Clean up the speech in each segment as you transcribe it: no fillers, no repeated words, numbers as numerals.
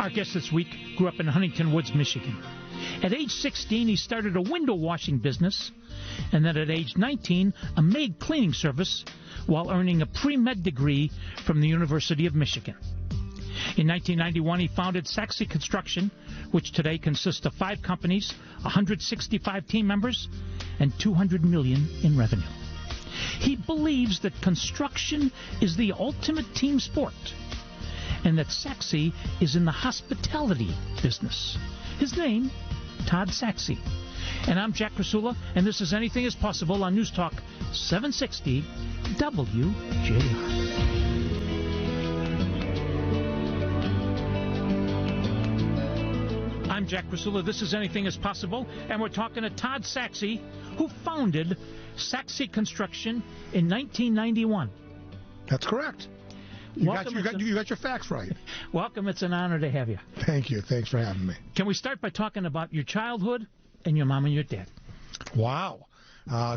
Our guest this week grew up in Huntington Woods, Michigan. At age 16, he started a window washing business, and then at age 19, a maid cleaning service, while earning a pre-med degree from the University of Michigan. In 1991, he founded Sachse Construction, which today consists of 5 companies, 165 team members, and $200 million in revenue. He believes that construction is the ultimate team sport, and that Sachse is in the hospitality business. His name, Todd Sachse. And I'm Jack Krasula, and this is Anything is Possible on News Talk 760 WJR. I'm Jack Krasula. This is Anything is Possible, and we're talking to Todd Sachse, who founded Sachse Construction in 1991. That's correct. You got your facts right. Welcome. It's an honor to have you. Thank you. Thanks for having me. Can we start by talking about your childhood and your mom and your dad? Wow.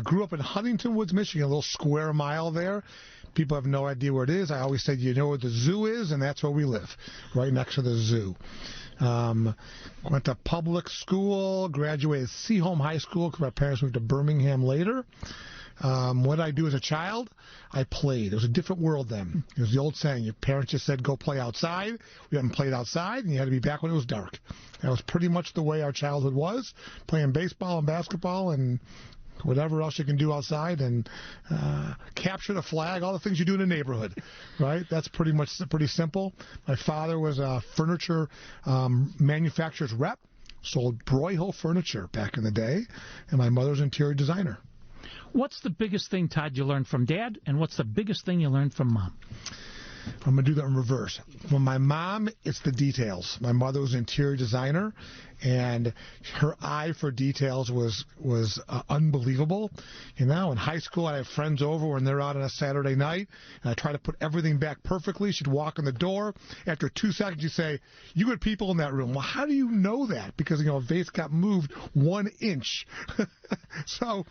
Grew up in Huntington Woods, Michigan, a little square mile there. People have no idea where it is. I always said, you know where the zoo is, and that's where we live, right next to the zoo. Went to public school, graduated Seaholm High School because my parents moved to Birmingham later. What did I do as a child? I played. It was a different world then. It was the old saying, your parents just said, go play outside. We hadn't played outside, and you had to be back when it was dark. That was pretty much the way our childhood was, playing baseball and basketball and whatever else you can do outside, and capture the flag, all the things you do in the neighborhood, right? That's pretty simple. My father was a furniture manufacturer's rep, sold Broyhill furniture back in the day, and my mother's an interior designer. What's the biggest thing, Todd, you learned from Dad, and what's the biggest thing you learned from Mom? I'm going to do that in reverse. From my mom, it's the details. My mother was an interior designer, and her eye for details was unbelievable. You know, in high school, I have friends over when they're out on a Saturday night, and I try to put everything back perfectly. She'd walk in the door. After 2 seconds, you say, you had people in that room. Well, how do you know that? Because, a vase got moved 1 inch. So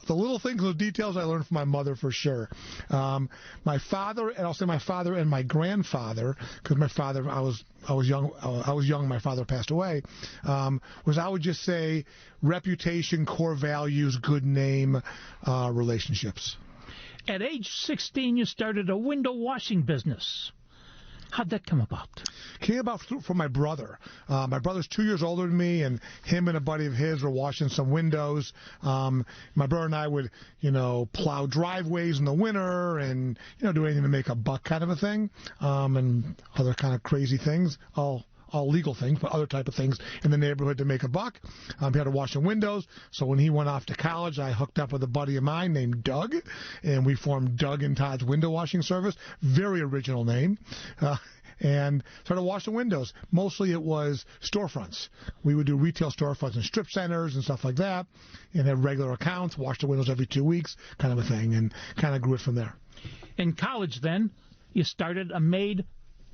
the little things, those details I learned from my mother for sure. My father, and I'll say my father and my grandfather, because my father, I was young, my father passed away, was, I would just say, reputation, core values, good name, relationships. At age 16, you started a window washing business. How'd that come about? Came about from my brother. My brother's 2 years older than me, and him and a buddy of his were washing some windows. My brother and I would, plow driveways in the winter and, do anything to make a buck kind of a thing, and other kind of crazy things, all legal things, but other type of things in the neighborhood to make a buck. He had to wash the windows, so when he went off to college, I hooked up with a buddy of mine named Doug, and we formed Doug and Todd's Window Washing Service. Very original name. And started washing windows. Mostly it was storefronts. We would do retail storefronts and strip centers and stuff like that, and have regular accounts, wash the windows every 2 weeks, kind of a thing, and kind of grew it from there. In college, then, you started a maid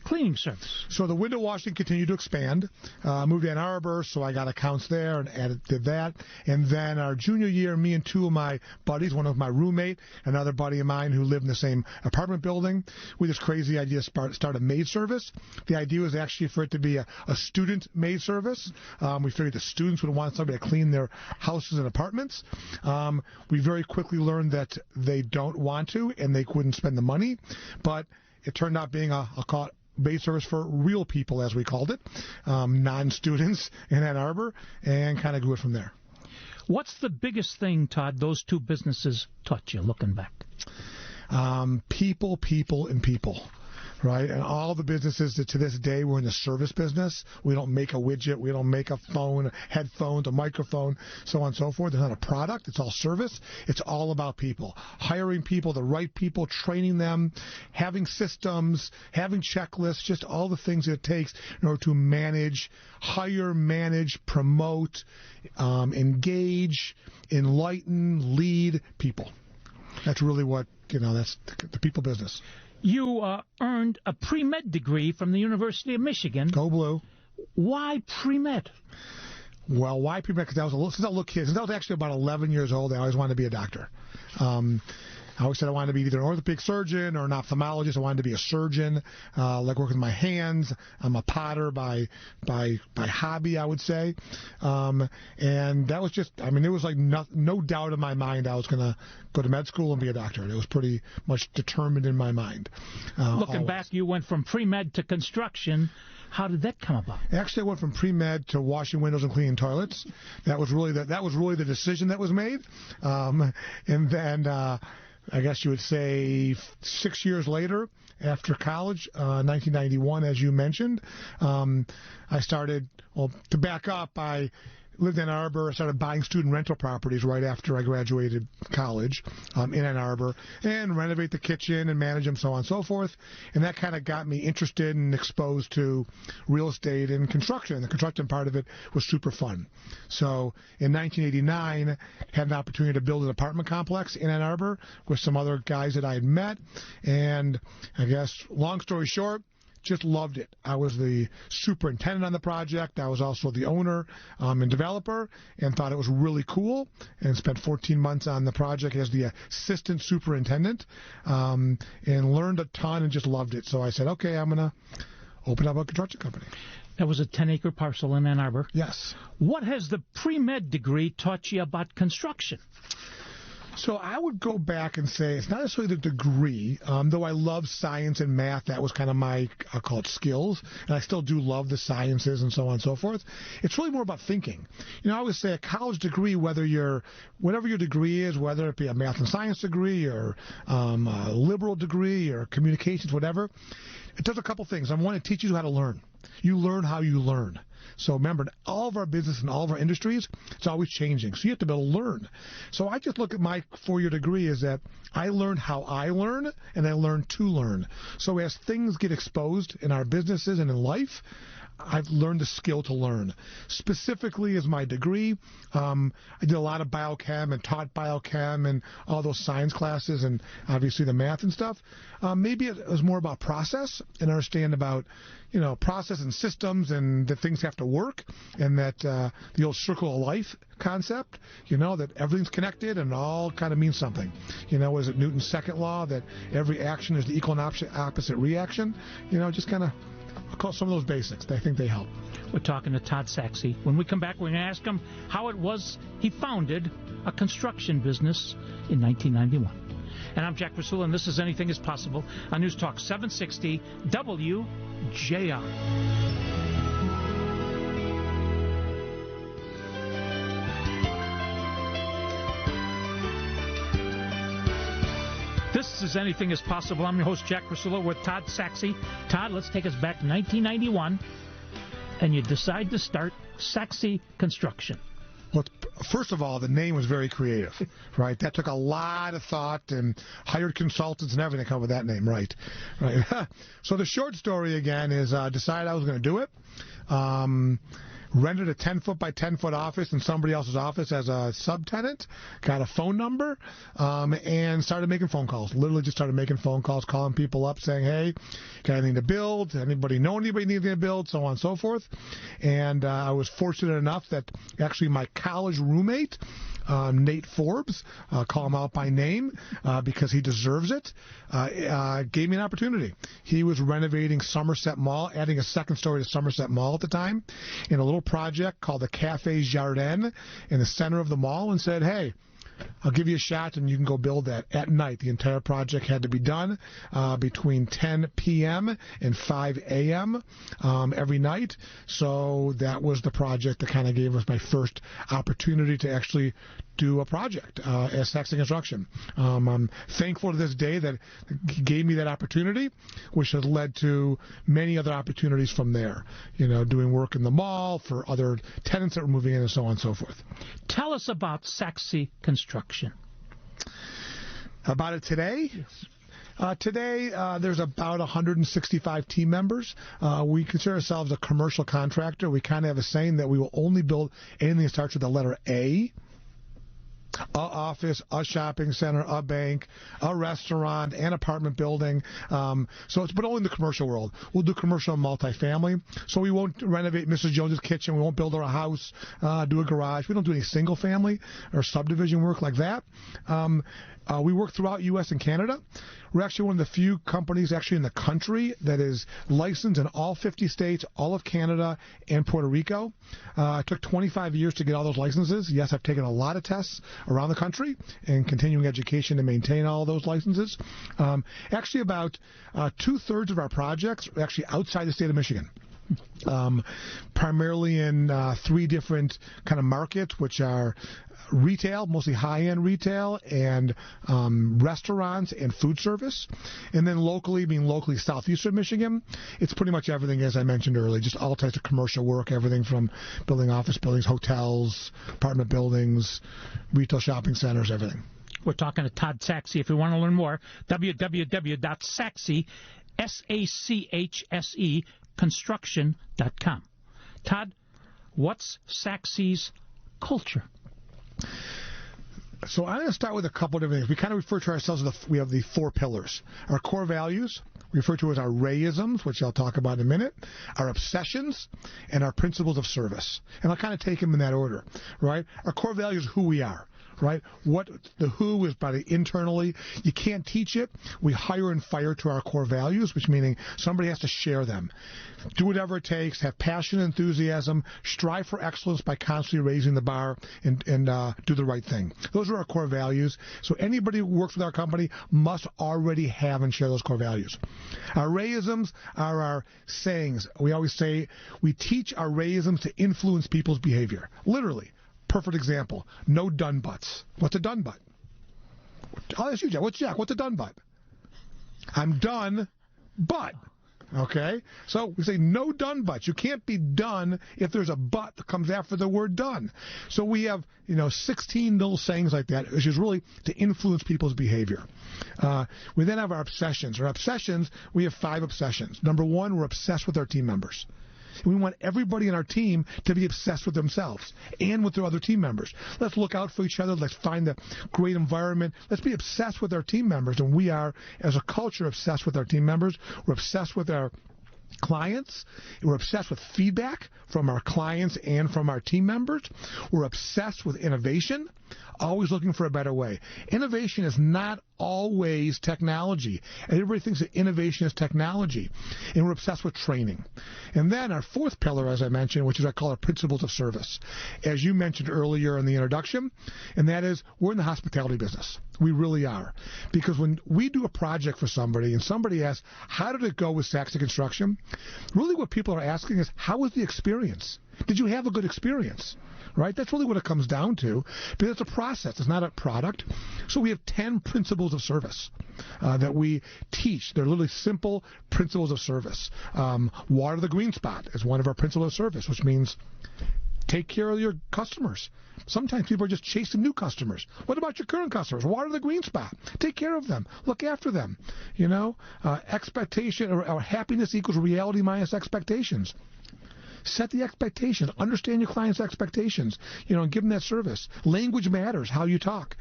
cleaning service. So the window washing continued to expand. Moved to Ann Arbor, so I got accounts there and did that. And then our junior year, me and 2 of my buddies, one of my roommate, another buddy of mine who lived in the same apartment building, with this crazy idea to start a maid service. The idea was actually for it to be a student maid service. We figured the students would want somebody to clean their houses and apartments. We very quickly learned that they don't want to, and they couldn't spend the money. But it turned out being I'll call it maid service for real people, as we called it, non-students in Ann Arbor, and kind of grew it from there. What's the biggest thing, Todd, those 2 businesses taught you, looking back? People, and people. Right, and all the businesses that to this day we're in the service business. We don't make a widget, we don't make a phone, headphones, a microphone, so on and so forth. There's not a product, it's all service. It's all about people. Hiring people, the right people, training them, having systems, having checklists, just all the things that it takes in order to manage, promote, engage, enlighten, lead people. That's really what, that's the people business. You earned a pre-med degree from the University of Michigan. Go Blue. Why pre-med? Well, why pre-med? Because since I was a little kid, since I was actually about 11 years old, I always wanted to be a doctor. I always said I wanted to be either an orthopedic surgeon or an ophthalmologist. I wanted to be a surgeon, like working with my hands. I'm a potter by hobby, I would say. And that was just, I mean, it was like no doubt in my mind I was going to go to med school and be a doctor. It was pretty much determined in my mind. Looking always. back, you went from pre-med to construction. How did that come about? Actually, I went from pre-med to washing windows and cleaning toilets. That was really the decision that was made. And then I guess you would say 6 years later, after college, 1991, as you mentioned, I started. Well, to back up, I lived in Ann Arbor. I started buying student rental properties right after I graduated college in Ann Arbor, and renovate the kitchen and manage them, so on and so forth. And that kind of got me interested and exposed to real estate and construction. The construction part of it was super fun. So in 1989, had an opportunity to build an apartment complex in Ann Arbor with some other guys that I had met. And I guess, long story short, just loved it. I was the superintendent on the project. I was also the owner and developer, and thought it was really cool, and spent 14 months on the project as the assistant superintendent, and learned a ton and just loved it. So I said, okay, I'm going to open up a construction company. That was a 10-acre parcel in Ann Arbor. Yes. What has the pre-med degree taught you about construction? So I would go back and say it's not necessarily the degree, though I love science and math. That was kind of my, I'll call it skills, and I still do love the sciences and so on and so forth. It's really more about thinking. You know, I always say a college degree, whatever your degree is, whether it be a math and science degree or a liberal degree or communications, whatever, it does a couple things. Number one, it teaches you how to learn. You learn how you learn. So remember, all of our business and all of our industries, it's always changing. So you have to be able to learn. So I just look at my 4-year degree as that I learn how I learn, and I learn to learn. So as things get exposed in our businesses and in life, I've learned the skill to learn. Specifically as my degree, I did a lot of biochem and taught biochem and all those science classes and obviously the math and stuff. Maybe it was more about process and understand about, process and systems and that things have to work, and that the old circle of life concept, that everything's connected and all kind of means something. Was it Newton's second law that every action is the equal and opposite reaction? Just kind of call some of those basics. I think they help. We're talking to Todd Sachse. When we come back, we're going to ask him how it was he founded a construction business in 1991. And I'm Jack Krasula, and this is Anything is Possible on News Talk 760 WJR. This is Anything is Possible. I'm your host, Jack Krasula, with Todd Sachse. Todd, let's take us back to 1991, and you decide to start Sachse Construction. Well, first of all, the name was very creative, right? That took a lot of thought and hired consultants and everything to come up with that name, right? So the short story, again, is decided I was going to do it. Rented a 10-foot by 10-foot office in somebody else's office as a subtenant, got a phone number, and started making phone calls. Literally just started making phone calls, calling people up, saying, hey, got anything to build? Anybody know anybody need anything to build? So on and so forth. And I was fortunate enough that actually my college roommate, Nate Forbes, call him out by name because he deserves it, gave me an opportunity. He was renovating Somerset Mall, adding a second story to Somerset Mall at the time, in a little project called the Café Jardin in the center of the mall, and said, hey, I'll give you a shot and you can go build that at night. The entire project had to be done between 10 p.m. and 5 a.m. Every night. So that was the project that kind of gave us my first opportunity to actually do a project as Sachse Construction. I'm thankful to this day that he gave me that opportunity, which has led to many other opportunities from there. Doing work in the mall for other tenants that were moving in and so on and so forth. Tell us about Sachse Construction. About it today? Yes. Today, there's about 165 team members. We consider ourselves a commercial contractor. We kind of have a saying that we will only build anything that starts with the letter A. A office, a shopping center, a bank, a restaurant, an apartment building. But only in the commercial world. We'll do commercial and multifamily. So we won't renovate Mrs. Jones's kitchen. We won't build her a house, do a garage. We don't do any single family or subdivision work like that. We work throughout U.S. and Canada. We're actually one of the few companies actually in the country that is licensed in all 50 states, all of Canada, and Puerto Rico. It took 25 years to get all those licenses. Yes, I've taken a lot of tests around the country and continuing education to maintain all those licenses. Actually, about 2/3 of our projects are actually outside the state of Michigan. Primarily in 3 different kind of markets, which are retail, mostly high-end retail, and restaurants and food service. And then locally, being locally southeastern Michigan, it's pretty much everything, as I mentioned earlier, just all types of commercial work, everything from building office buildings, hotels, apartment buildings, retail shopping centers, everything. We're talking to Todd Sachse. If you want to learn more, www.sachse, SACHSE, construction.com. Todd, what's Sachse's culture? So I'm going to start with a couple of different things. We kind of refer to ourselves as we have the 4 pillars. Our core values, we refer to as our Rayisms, which I'll talk about in a minute, our obsessions, and our principles of service. And I'll kind of take them in that order, right? Our core values is who we are. Right? What the who is by the internally. You can't teach it. We hire and fire to our core values, which meaning somebody has to share them. Do whatever it takes, have passion and enthusiasm, strive for excellence by constantly raising the bar, and do the right thing. Those are our core values. So anybody who works with our company must already have and share those core values. Our Rayisms are our sayings. We always say we teach our Rayisms to influence people's behavior. Literally. Perfect example. No done buts. What's a done but? I'll ask you, Jack. What's a done but? I'm done, but. Okay? So we say no done buts. You can't be done if there's a but that comes after the word done. So we have, 16 little sayings like that, which is really to influence people's behavior. We then have our obsessions. Our obsessions, we have 5 obsessions. Number 1, we're obsessed with our team members. We want everybody in our team to be obsessed with themselves and with their other team members. Let's look out for each other. Let's find a great environment. Let's be obsessed with our team members. And we are, as a culture, obsessed with our team members. We're obsessed with our clients. We're obsessed with feedback from our clients and from our team members. We're obsessed with innovation, always looking for a better way. Innovation is not always technology. Everybody thinks that innovation is technology. And we're obsessed with training. And then our 4th pillar, as I mentioned, which is I call our principles of service. As you mentioned earlier in the introduction, and that is we're in the hospitality business. We really are. Because when we do a project for somebody and somebody asks, how did it go with Sachse Construction? Really what people are asking is, how was the experience? Did you have a good experience? Right? That's really what it comes down to. Because it's a process. It's not a product. So we have 10 principles of service that we teach. They're literally simple principles of service. Water the green spot is one of our principles of service, which means take care of your customers. Sometimes people are just chasing new customers. What about your current customers? Water the green spot. Take care of them. Look after them. Expectation or happiness equals reality minus expectations. Set the expectations. Understand your client's expectations. And give them that service. Language matters, how you talk.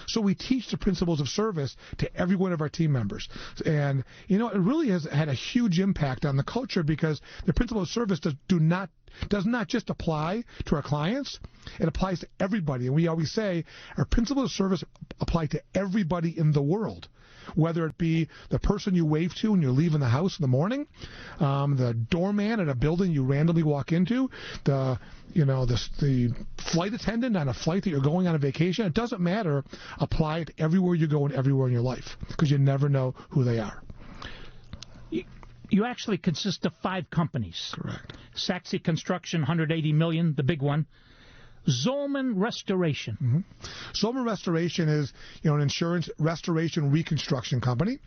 So we teach the principles of service to every one of our team members. And, it really has had a huge impact on the culture because the principle of service does not just apply to our clients. It applies to everybody. And we always say our principles of service apply to everybody in the world. Whether it be the person you wave to when you're leaving the house in the morning, the doorman at a building you randomly walk into, the flight attendant on a flight that you're going on a vacation, it doesn't matter. Apply it everywhere you go and everywhere in your life because you never know who they are. You actually consist of 5 companies. Correct. Sachse Construction, $180 million, the big one. Zollman Restoration. Mm-hmm. Zollman Restoration is, an insurance restoration reconstruction company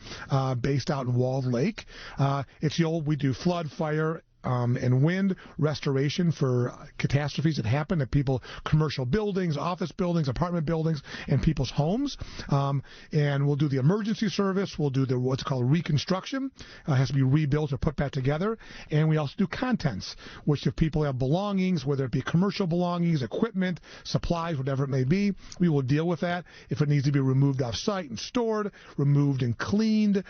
based out in Walled Lake. We do flood, fire, and wind restoration for catastrophes that happen at commercial buildings, office buildings, apartment buildings, and people's homes. And we'll do the emergency service. We'll do what's called reconstruction. It has to be rebuilt or put back together. And we also do contents, which if people have belongings, whether it be commercial belongings, equipment, supplies, whatever it may be, we will deal with that. If it needs to be removed off site and stored, removed and cleaned,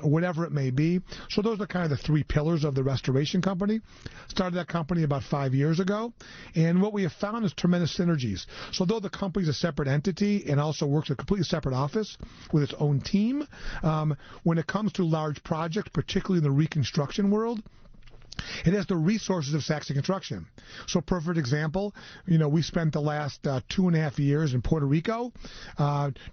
whatever it may be. So those are kind of the 3 pillars of the restoration company. company. Started that company about 5 years ago. And what we have found is tremendous synergies. So though the company is a separate entity and also works in a completely separate office with its own team, when it comes to large projects, particularly in the reconstruction world, it has the resources of Sachse Construction. So, perfect example, we spent the last 2.5 years in Puerto Rico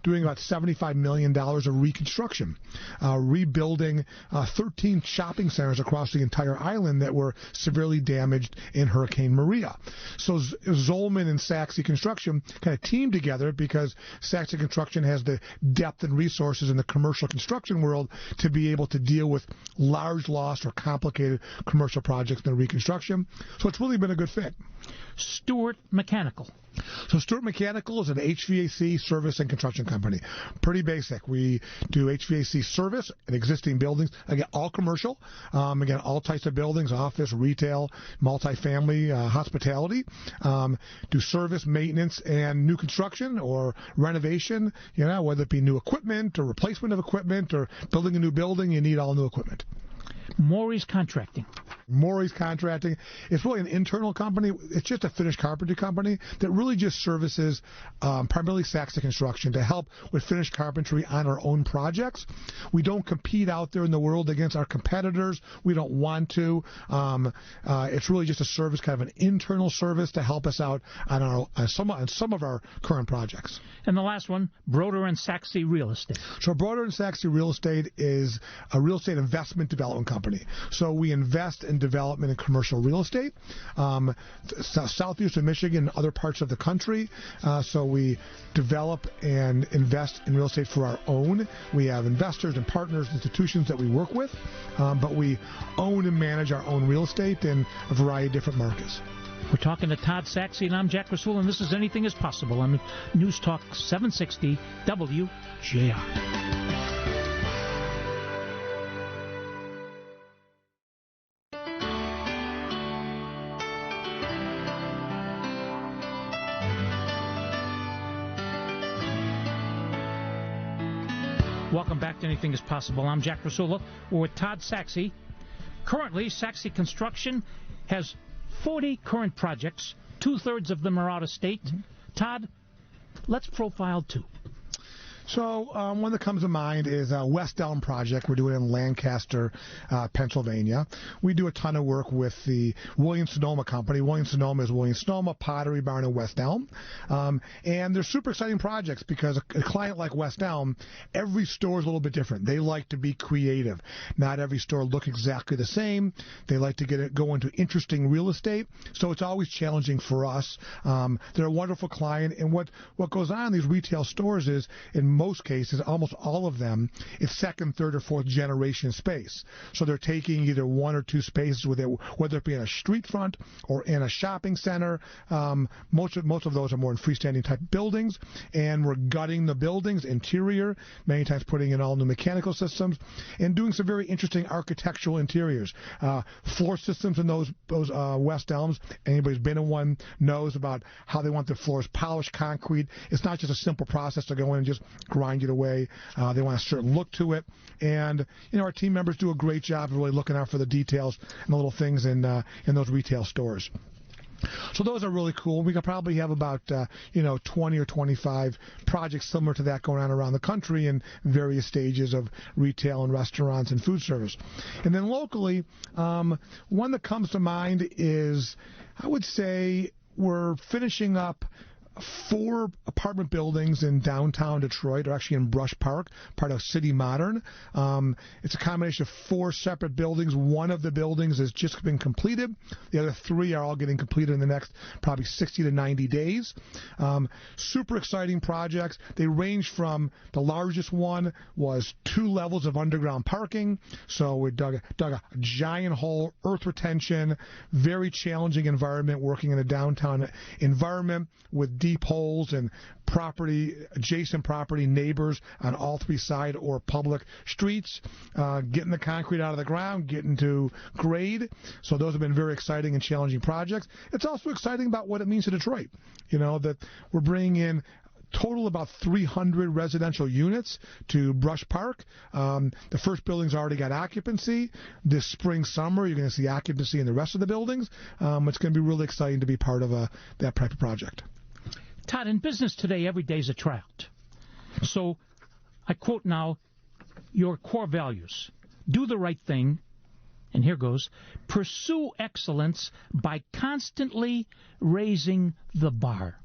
doing about $75 million of reconstruction, rebuilding 13 shopping centers across the entire island that were severely damaged in Hurricane Maria. So, Zolman and Sachse Construction kind of teamed together because Sachse Construction has the depth and resources in the commercial construction world to be able to deal with large loss or complicated commercial projects in the reconstruction. So it's really been a good fit. Stewart Mechanical. So Stewart Mechanical is an HVAC service and construction company. Pretty basic. We do HVAC service in existing buildings. Again, all commercial. Again, all types of buildings, office, retail, multifamily, hospitality. Do service, maintenance, and new construction or renovation. Whether it be new equipment or replacement of equipment or building a new building, you need all new equipment. Maury's Contracting. Maury's Contracting. It's really an internal company. It's just a finished carpentry company that really just services primarily Sachse Construction to help with finished carpentry on our own projects. We don't compete out there in the world against our competitors. We don't want to. It's really just a service, kind of an internal service to help us out on some of our current projects. And the last one, Broder and Sachse Real Estate. So Broder and Sachse Real Estate is a real estate investment development company. So we invest in development and commercial real estate, southeastern Michigan and other parts of the country. So we develop and invest in real estate for our own. We have investors and partners, institutions that we work with, but we own and manage our own real estate in a variety of different markets. We're talking to Todd Sachse, and I'm Jack Krasula, and this is Anything is Possible on News Talk 760 WJR. Welcome back to Anything is Possible. I'm Jack Krasula. We're with Todd Sachse. Currently, Sachse Construction has 40 current projects. 2/3 of them are out of state. Todd, let's profile two. So one that comes to mind is a West Elm project we're doing in Lancaster, Pennsylvania. We do a ton of work with the Williams-Sonoma company. Williams-Sonoma is Williams-Sonoma, Pottery Barn, and West Elm. And they're super exciting projects because a client like West Elm, every store is a little bit different. They like to be creative. Not every store looks exactly the same. They like to go into interesting real estate. So it's always challenging for us. They're a wonderful client. And what goes on in these retail stores is, in most cases, almost all of them, it's second, third, or fourth generation space. So they're taking either one or two spaces with it, whether it be in a street front or in a shopping center. Most of those are more in freestanding type buildings, and we're gutting the buildings, interior, many times putting in all new mechanical systems, and doing some very interesting architectural interiors. Floor systems in those West Elms, anybody who's been in one knows about how they want their floors polished concrete. It's not just a simple process to go in and just grind it away. They want a certain look to it. And, our team members do a great job of really looking out for the details and the little things in those retail stores. So those are really cool. We could probably have about 20 or 25 projects similar to that going on around the country in various stages of retail and restaurants and food service. And then locally, one that comes to mind is, I would say, we're finishing up 4 apartment buildings in downtown Detroit, or actually in Brush Park, part of City Modern. It's a combination of 4 separate buildings. One of the buildings has just been completed. The other 3 are all getting completed in the next probably 60 to 90 days. Super exciting projects. They range from, the largest one was 2 levels of underground parking. So we dug a giant hole, earth retention, very challenging environment, working in a downtown environment with deep holes and adjacent property neighbors on all 3 side or public streets, getting the concrete out of the ground, getting to grade. So those have been very exciting and challenging projects. It's also exciting about what it means to Detroit, that we're bringing in total about 300 residential units to Brush Park. The first building's already got occupancy. This spring, summer, you're going to see occupancy in the rest of the buildings. It's going to be really exciting to be part of that type of project. Todd, in business today, every day's a tryout. So I quote now your core values. Do the right thing. And here goes, pursue excellence by constantly raising the bar.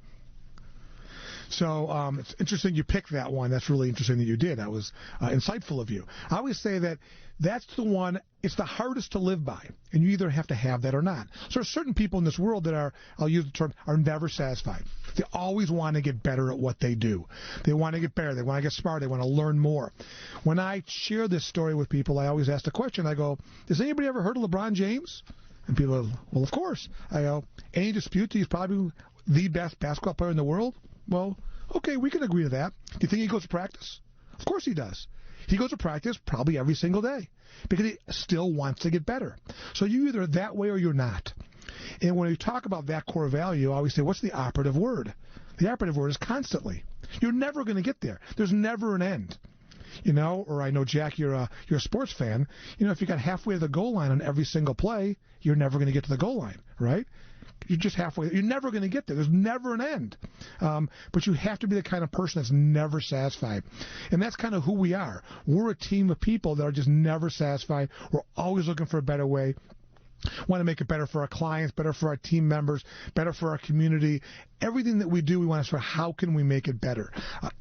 So it's interesting you picked that one. That's really interesting that you did. That was insightful of you. I always say that that's the one, it's the hardest to live by, and you either have to have that or not. So there's certain people in this world that are, I'll use the term, are never satisfied. They always want to get better at what they do. They want to get better. They want to get smarter. They want to learn more. When I share this story with people, I always ask the question, I go, has anybody ever heard of LeBron James? And people go, well, of course. I go, any dispute that he's probably the best basketball player in the world? Well, okay, we can agree to that. Do you think he goes to practice? Of course he does. He goes to practice probably every single day because he still wants to get better. So you're either that way or you're not. And when you talk about that core value, I always say, what's the operative word? The operative word is constantly. You're never going to get there. There's never an end. You know, or I know, Jack, you're a sports fan. You know, if you got halfway to the goal line on every single play, you're never going to get to the goal line, right? You're just halfway. You're never going to get there. There's never an end. But you have to be the kind of person that's never satisfied. And that's kind of who we are. We're a team of people that are just never satisfied. We're always looking for a better way. Want to make it better for our clients, better for our team members, better for our community. Everything that we do, we want to say, how can we make it better?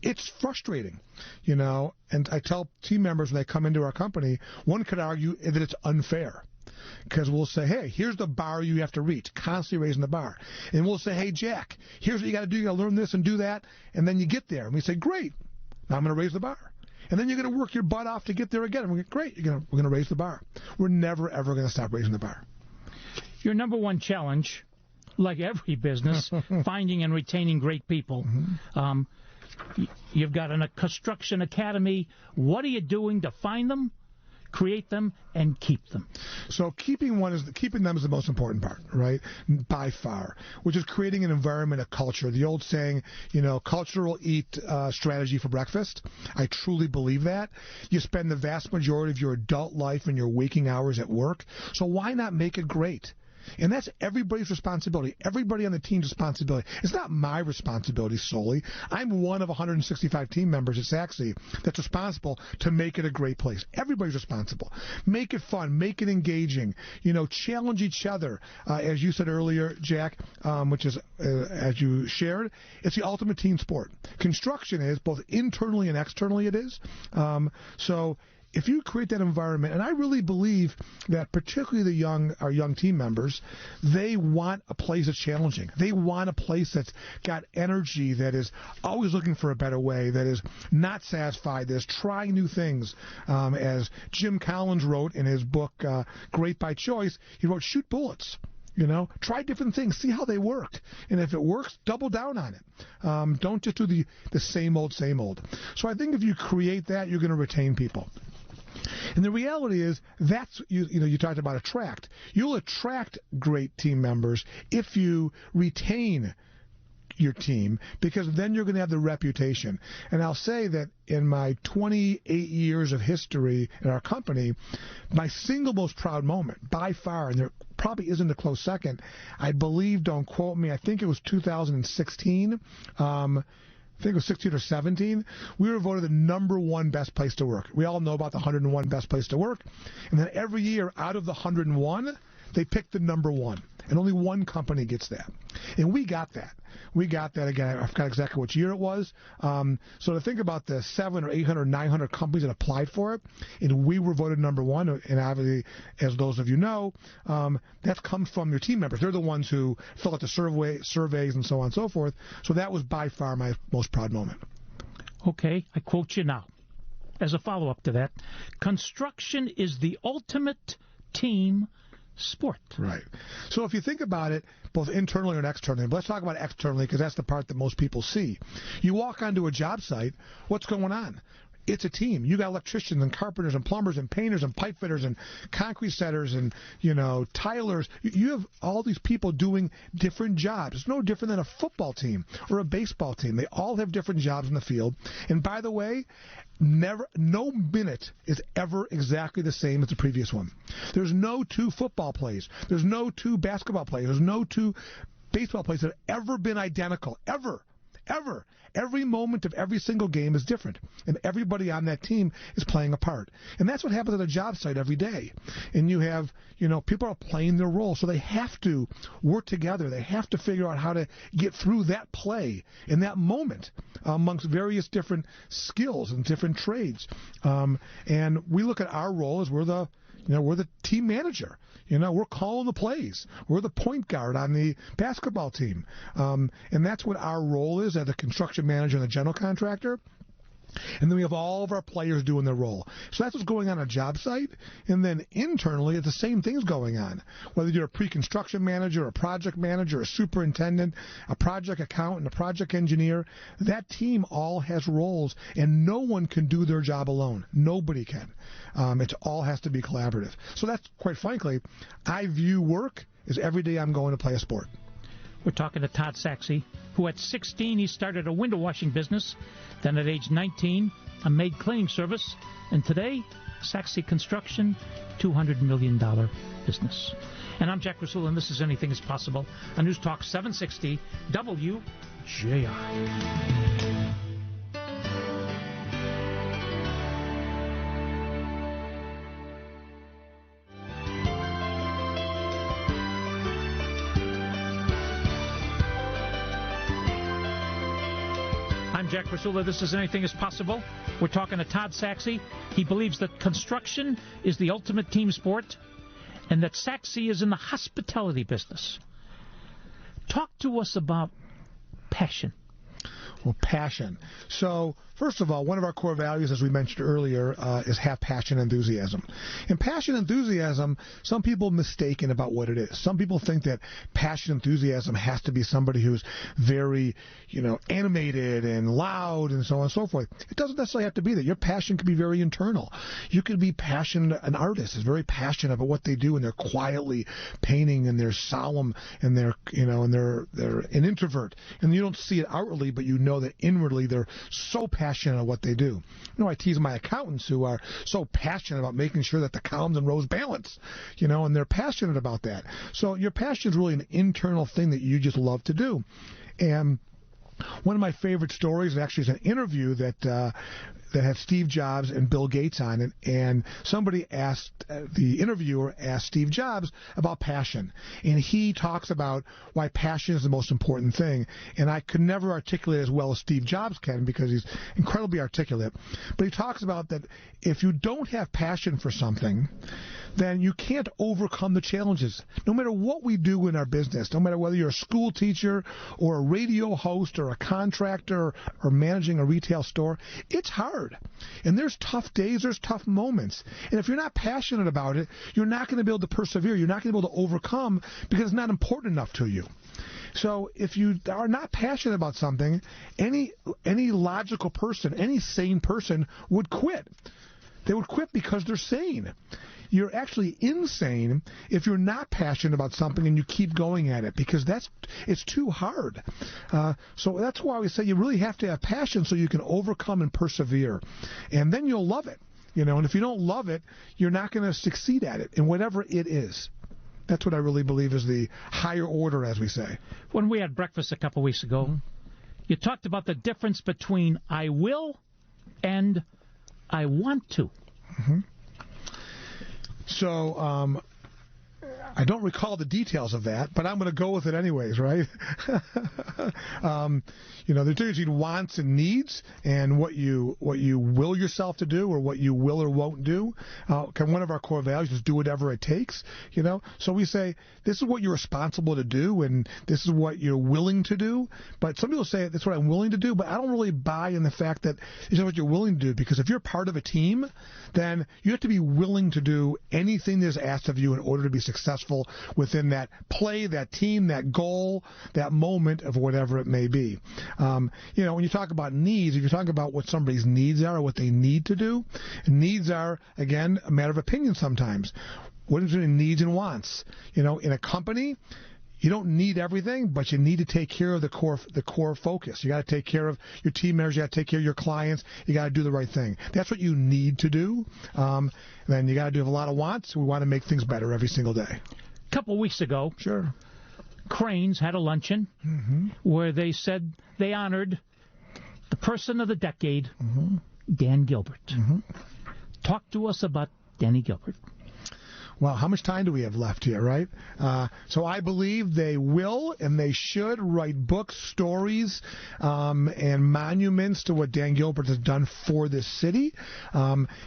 It's frustrating, you know, and I tell team members when they come into our company, one could argue that it's unfair. Because we'll say, hey, here's the bar you have to reach, constantly raising the bar. And we'll say, hey, Jack, here's what you got to do. You got to learn this and do that. And then you get there. And we say, great, now I'm going to raise the bar. And then you're going to work your butt off to get there again. And we go, great, we're going to raise the bar. We're never, ever going to stop raising the bar. Your number one challenge, like every business, finding and retaining great people. Mm-hmm. You've got a construction academy. What are you doing to find them, create them, and keep them? So keeping them is the most important part, right? By far, which is creating an environment, a culture. The old saying, you know, culture will eat strategy for breakfast. I truly believe that. You spend the vast majority of your adult life and your waking hours at work, so why not make it great? And that's everybody's responsibility, everybody on the team's responsibility. It's not my responsibility solely. I'm one of 165 team members at Sachse that's responsible to make it a great place. Everybody's responsible. Make it fun, make it engaging, you know, challenge each other. As you said earlier, Jack, which is, as you shared, it's the ultimate team sport. Construction is, both internally and externally it is. So if you create that environment, and I really believe that particularly our young team members, they want a place that's challenging. They want a place that's got energy, that is always looking for a better way, that is not satisfied, that is trying new things. As Jim Collins wrote in his book, Great by Choice, he wrote, shoot bullets. You know, try different things, see how they work. And if it works, double down on it. Don't just do the same old, same old. So I think if you create that, you're going to retain people. And the reality is, that's, you talked about attract. You'll attract great team members if you retain your team, because then you're going to have the reputation. And I'll say that in my 28 years of history in our company, my single most proud moment, by far, and there probably isn't a close second, I believe, don't quote me, I think it was 2016, I think it was 16 or 17, we were voted the number one best place to work. We all know about the 101 best place to work. And then every year, out of the 101, they picked the number one. And only one company gets that. And we got that. We got that, again, I forgot exactly which year it was. So to think about the 700 or 800, 900 companies that applied for it, and we were voted number one, and obviously, as those of you know, that comes from your team members. They're the ones who fill out the surveys and so on and so forth. So that was by far my most proud moment. Okay, I quote you now. As a follow-up to that, construction is the ultimate team sport. Right. So if you think about it, both internally and externally, but let's talk about externally because that's the part that most people see. You walk onto a job site, what's going on? it's a team. You got electricians and carpenters and plumbers and painters and pipe fitters and concrete setters and, tilers. You have all these people doing different jobs. It's no different than a football team or a baseball team. They all have different jobs in the field. And by the way, no minute is ever exactly the same as the previous one. There's no two football plays. There's no two basketball plays. There's no two baseball plays that have ever been identical. Ever. Every moment of every single game is different, and everybody on that team is playing a part. And that's what happens at a job site every day. And you have, people are playing their role, so they have to work together. They have to figure out how to get through that play in that moment amongst various different skills and different trades. And we look at our role as we're the team manager. We're calling the plays. We're the point guard on the basketball team. And that's what our role is as a construction manager and a general contractor. And then we have all of our players doing their role. So that's what's going on a job site. And then internally, it's the same things going on. Whether you're a pre-construction manager, a project manager, a superintendent, a project accountant, a project engineer, that team all has roles, and no one can do their job alone. Nobody can. It all has to be collaborative. So that's, quite frankly, I view work as every day I'm going to play a sport. We're talking to Todd Sachse, who at 16, he started a window washing business. Then at age 19, a maid cleaning service. And today, Sachse Construction, $200 million business. And I'm Jack Krasula, and this is Anything is Possible on News Talk 760 WJR. Jack Krasula, this is Anything is Possible. We're talking to Todd Sachse. He believes that construction is the ultimate team sport and that Sachse is in the hospitality business. Talk to us about passion. Well, passion. So, first of all, one of our core values, as we mentioned earlier, is have passion and enthusiasm. And passion and enthusiasm, some people mistaken about what it is. Some people think that passion and enthusiasm has to be somebody who's very, animated and loud and so on and so forth. It doesn't necessarily have to be that. Your passion could be very internal. You could be passionate. An artist is very passionate about what they do, and they're quietly painting, and they're solemn, and they're an introvert. And you don't see it outwardly, but you know that inwardly they're so passionate about what they do. I tease my accountants who are so passionate about making sure that the columns and rows balance, and they're passionate about that. So your passion is really an internal thing that you just love to do. And one of my favorite stories actually is an interview that had Steve Jobs and Bill Gates on it, and somebody asked, the interviewer asked Steve Jobs about passion, and he talks about why passion is the most important thing, and I could never articulate as well as Steve Jobs can because he's incredibly articulate, but he talks about that if you don't have passion for something, then you can't overcome the challenges. No matter what we do in our business, no matter whether you're a school teacher or a radio host or a contractor or managing a retail store, it's hard. And there's tough days, there's tough moments. And if you're not passionate about it, you're not going to be able to persevere. You're not going to be able to overcome because it's not important enough to you. So if you are not passionate about something, any logical person, any sane person would quit. They would quit because they're sane. You're actually insane if you're not passionate about something and you keep going at it because it's too hard. So that's why we say you really have to have passion so you can overcome and persevere. And then you'll love it. And if you don't love it, you're not going to succeed at it in whatever it is. That's what I really believe is the higher order, as we say. When we had breakfast a couple weeks ago, you talked about the difference between I will and I want to. Mm-hmm. So I don't recall the details of that, but I'm going to go with it anyways, right? There's a difference between wants and needs, and what you will yourself to do, or what you will or won't do. One of our core values is do whatever it takes. So we say this is what you're responsible to do, and this is what you're willing to do. But some people say that's what I'm willing to do, but I don't really buy in the fact that it's what you're willing to do, because if you're part of a team, then you have to be willing to do anything that's asked of you in order to be successful successful within that play, that team, that goal, that moment of whatever it may be. When you talk about needs, if you're talking about what somebody's needs are or what they need to do, needs are, again, a matter of opinion sometimes. What is their needs and wants? In a company, you don't need everything, but you need to take care of the core focus. You got to take care of your team members. You got to take care of your clients. You got to do the right thing. That's what you need to do. Then you got to do a lot of wants. We want to make things better every single day. A couple of weeks ago, sure, Cranes had a luncheon where they said they honored the person of the decade, Dan Gilbert. Talk to us about Danny Gilbert. Well, how much time do we have left here, right? So I believe they will and they should write books, stories, and monuments to what Dan Gilbert has done for this city.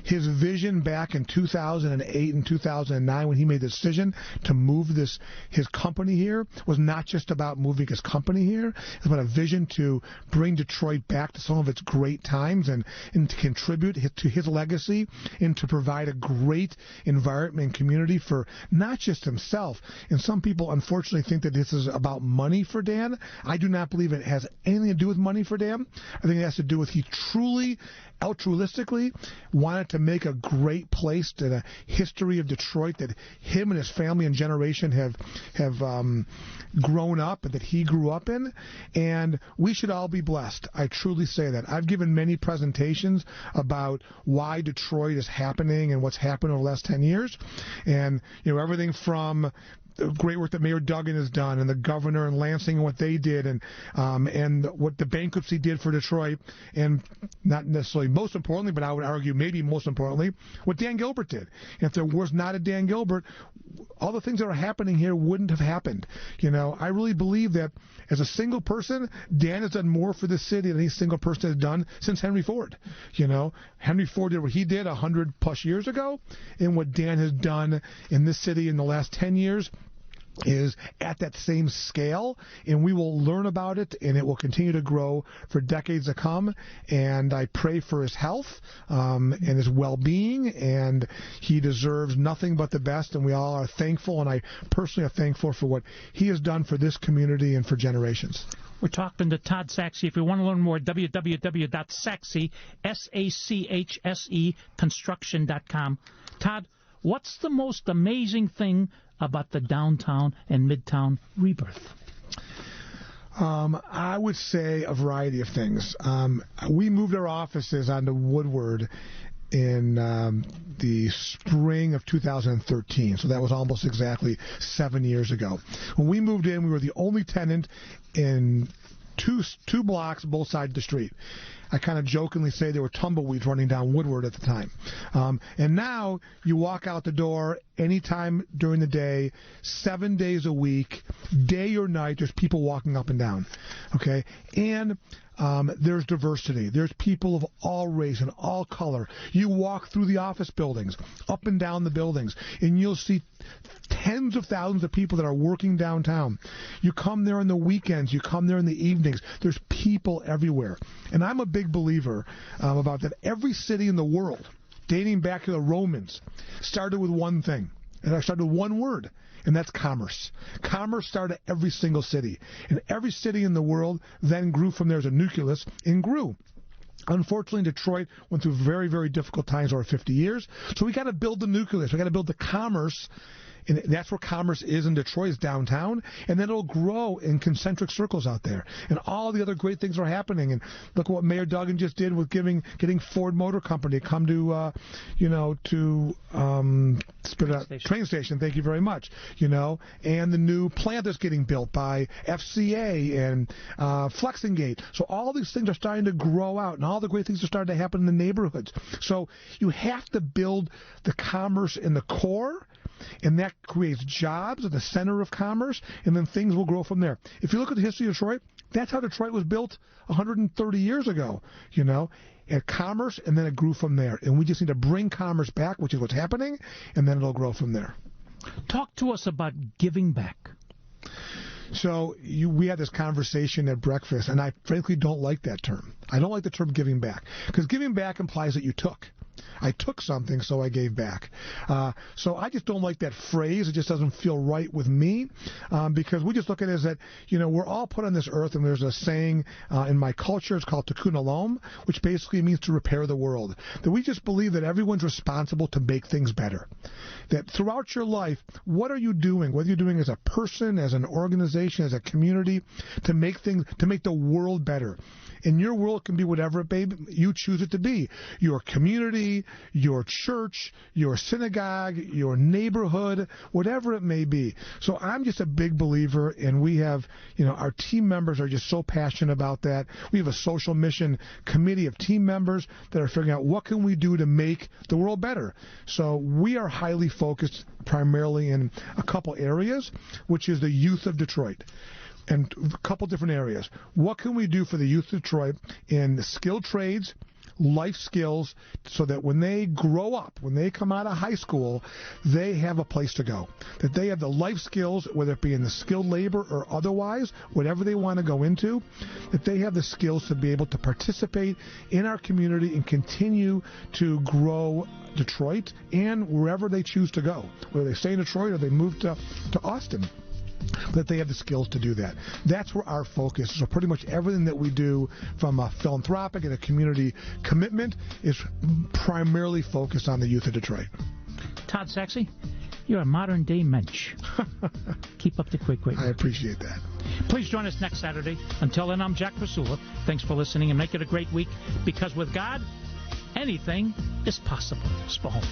His vision back in 2008 and 2009 when he made the decision to move his company here was not just about moving his company here. It's about a vision to bring Detroit back to some of its great times and to contribute to his legacy and to provide a great environment and community for not just himself. And some people unfortunately think that this is about money for Dan. I do not believe it has anything to do with money for Dan. I think it has to do with he truly, altruistically wanted to make a great place to the history of Detroit that him and his family and generation have grown up and that he grew up in. And we should all be blessed. I truly say that. I've given many presentations about why Detroit is happening and what's happened over the last 10 years. And, everything from the great work that Mayor Duggan has done and the governor and Lansing and what they did and what the bankruptcy did for Detroit, and not necessarily most importantly, but I would argue maybe most importantly, what Dan Gilbert did. And if there was not a Dan Gilbert, all the things that are happening here wouldn't have happened. I really believe that as a single person, Dan has done more for the city than any single person has done since Henry Ford. Henry Ford did what he did 100 plus years ago, and what Dan has done in this city in the last 10 years is at that same scale, and we will learn about it, and it will continue to grow for decades to come. And I pray for his health and his well-being, and he deserves nothing but the best, and we all are thankful, and I personally are thankful for what he has done for this community and for generations. We're talking to Todd Sachse. If you want to learn more, www.sachse, S-A-C-H-S-E, construction.com. Todd, what's the most amazing thing about the downtown and midtown rebirth? I would say a variety of things. We moved our offices onto Woodward in the spring of 2013, so that was almost exactly 7 years ago. When we moved in, we were the only tenant in two blocks both sides of the street. I kind of jokingly say there were tumbleweeds running down Woodward at the time. And now you walk out the door anytime during the day, 7 days a week, day or night, there's people walking up and down. Okay? And there's diversity. There's people of all race and all color. You walk through the office buildings, up and down the buildings, and you'll see tens of thousands of people that are working downtown. You come there on the weekends. You come there in the evenings. There's people everywhere. And I'm a big believer about that. Every city in the world, dating back to the Romans, started with one thing. And I started with one word, and that's commerce. Commerce started every single city. And every city in the world then grew from there as a nucleus and grew. Unfortunately, Detroit went through very, very difficult times over 50 years. So we got to build the nucleus. We got to build the commerce. And that's where commerce is in Detroit, is downtown. And then it'll grow in concentric circles out there. And all the other great things are happening. And look what Mayor Duggan just did with getting Ford Motor Company to come to, train station. Thank you very much. And the new plant that's getting built by FCA and Flexingate. So all these things are starting to grow out, and all the great things are starting to happen in the neighborhoods. So you have to build the commerce in the core, and that creates jobs at the center of commerce, and then things will grow from there. If you look at the history of Detroit, that's how Detroit was built 130 years ago, at commerce, and then it grew from there. And we just need to bring commerce back, which is what's happening, and then it'll grow from there. Talk to us about giving back. So we had this conversation at breakfast, and I frankly don't like that term. I don't like the term giving back, because giving back implies that you took. I took something, so I gave back. So I just don't like that phrase. It just doesn't feel right with me, because we just look at it as that, we're all put on this earth, and there's a saying in my culture, it's called tikkun olam, which basically means to repair the world. That we just believe that everyone's responsible to make things better. That throughout your life, what are you doing, whether you're doing as a person, as an organization, as a community, to make the world better. And your world can be whatever you choose it to be. Your community, your church, your synagogue, your neighborhood, whatever it may be. So I'm just a big believer, and we have, our team members are just so passionate about that. We have a social mission committee of team members that are figuring out what can we do to make the world better. So we are highly focused primarily in a couple areas, which is the youth of Detroit. And a couple different areas. What can we do for the youth of Detroit in skilled trades, life skills, so that when they grow up, when they come out of high school, they have a place to go. That they have the life skills, whether it be in the skilled labor or otherwise, whatever they want to go into, that they have the skills to be able to participate in our community and continue to grow Detroit and wherever they choose to go, whether they stay in Detroit or they move to Austin. That they have the skills to do that. That's where our focus is. So pretty much everything that we do from a philanthropic and a community commitment is primarily focused on the youth of Detroit. Todd Sachse, you're a modern-day mensch. Keep up the quick. I appreciate that. Please join us next Saturday. Until then, I'm Jack Krasula. Thanks for listening, and make it a great week, because with God, anything is possible. Spahom.